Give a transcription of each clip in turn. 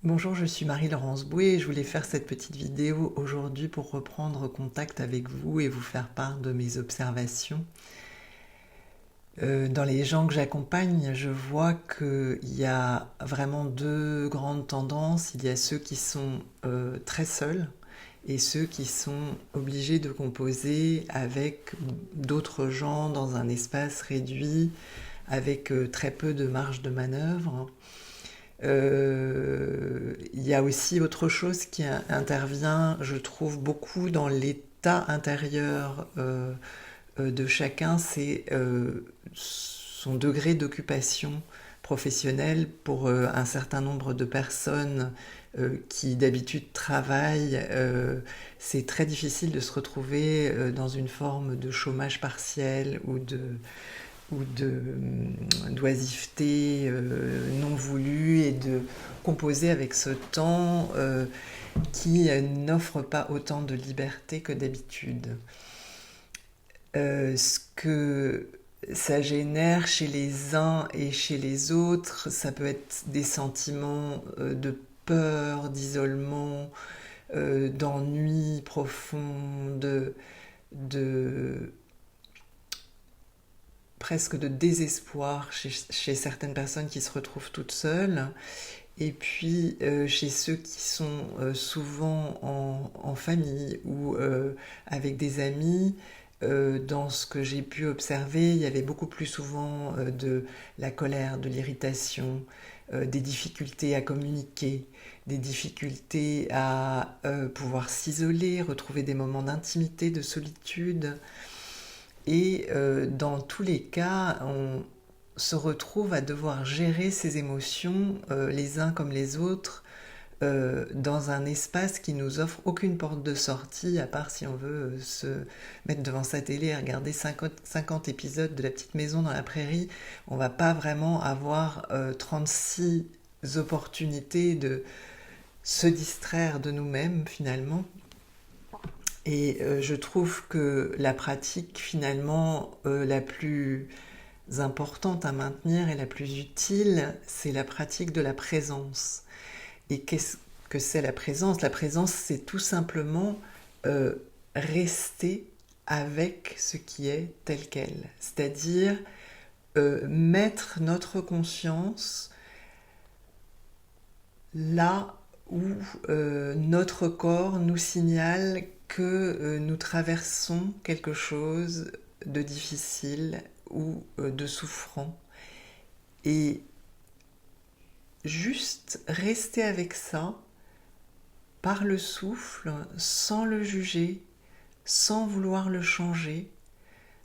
Bonjour, je suis Marie-Laurence Bouet et je voulais faire cette petite vidéo aujourd'hui pour reprendre contact avec vous et vous faire part de mes observations. Dans les gens que j'accompagne, je vois qu'il y a vraiment deux grandes tendances. Il y a ceux qui sont très seuls et ceux qui sont obligés de composer avec d'autres gens dans un espace réduit, avec très peu de marge de manœuvre. Il y a aussi autre chose qui intervient, je trouve, beaucoup dans l'état intérieur de chacun, c'est son degré d'occupation professionnelle pour un certain nombre de personnes qui d'habitude travaillent. C'est très difficile de se retrouver dans une forme de chômage partiel d'oisiveté non voulue et de composer avec ce temps qui n'offre pas autant de liberté que d'habitude. Ce que ça génère chez les uns et chez les autres, ça peut être des sentiments de peur, d'isolement, d'ennui profond, de presque de désespoir chez certaines personnes qui se retrouvent toutes seules, et puis chez ceux qui sont souvent en famille ou avec des amis. Dans ce que j'ai pu observer, il y avait beaucoup plus souvent de la colère, de l'irritation, des difficultés à communiquer, des difficultés à pouvoir s'isoler, retrouver des moments d'intimité, de solitude. Et dans tous les cas, on se retrouve à devoir gérer ses émotions, les uns comme les autres, dans un espace qui nous offre aucune porte de sortie, à part si on veut se mettre devant sa télé et regarder 50 épisodes de La Petite Maison dans la Prairie. On va pas vraiment avoir 36 opportunités de se distraire de nous-mêmes finalement. Et je trouve que la pratique finalement la plus importante à maintenir et la plus utile, c'est la pratique de la présence. Et qu'est-ce que c'est la présence? La présence, c'est tout simplement euh, rester avec ce qui est tel quel. C'est-à-dire mettre notre conscience là où notre corps nous signale que nous traversons quelque chose de difficile ou de souffrant. Et juste rester avec ça par le souffle, sans le juger, sans vouloir le changer,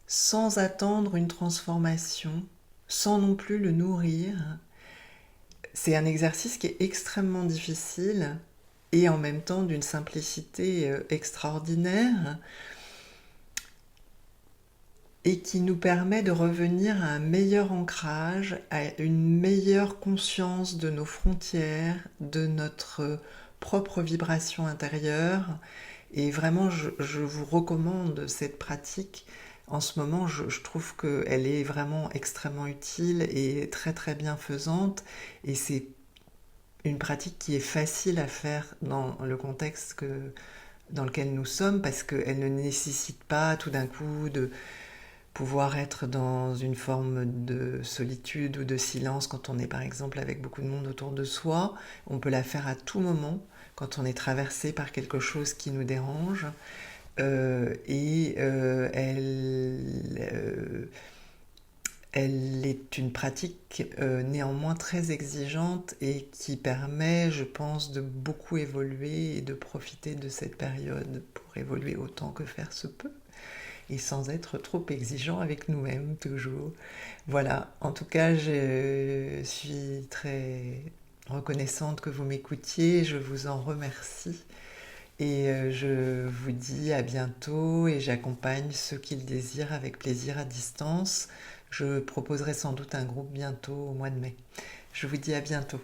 sans attendre une transformation, sans non plus le nourrir. C'est un exercice qui est extrêmement difficile et en même temps d'une simplicité extraordinaire et qui nous permet de revenir à un meilleur ancrage, à une meilleure conscience de nos frontières, de notre propre vibration intérieure. Et vraiment, je vous recommande cette pratique. En ce moment, je trouve qu'elle est vraiment extrêmement utile et très très bienfaisante. Et c'est une pratique qui est facile à faire dans le contexte dans lequel nous sommes parce qu'elle ne nécessite pas tout d'un coup de pouvoir être dans une forme de solitude ou de silence quand on est par exemple avec beaucoup de monde autour de soi. On peut la faire à tout moment quand on est traversé par quelque chose qui nous dérange. Elle est une pratique néanmoins très exigeante et qui permet, je pense, de beaucoup évoluer et de profiter de cette période pour évoluer autant que faire se peut et sans être trop exigeant avec nous-mêmes toujours. Voilà, en tout cas, je suis très reconnaissante que vous m'écoutiez, je vous en remercie et je vous dis à bientôt et j'accompagne ceux qui le désirent avec plaisir à distance. Je proposerai sans doute un groupe bientôt au mois de mai. Je vous dis à bientôt.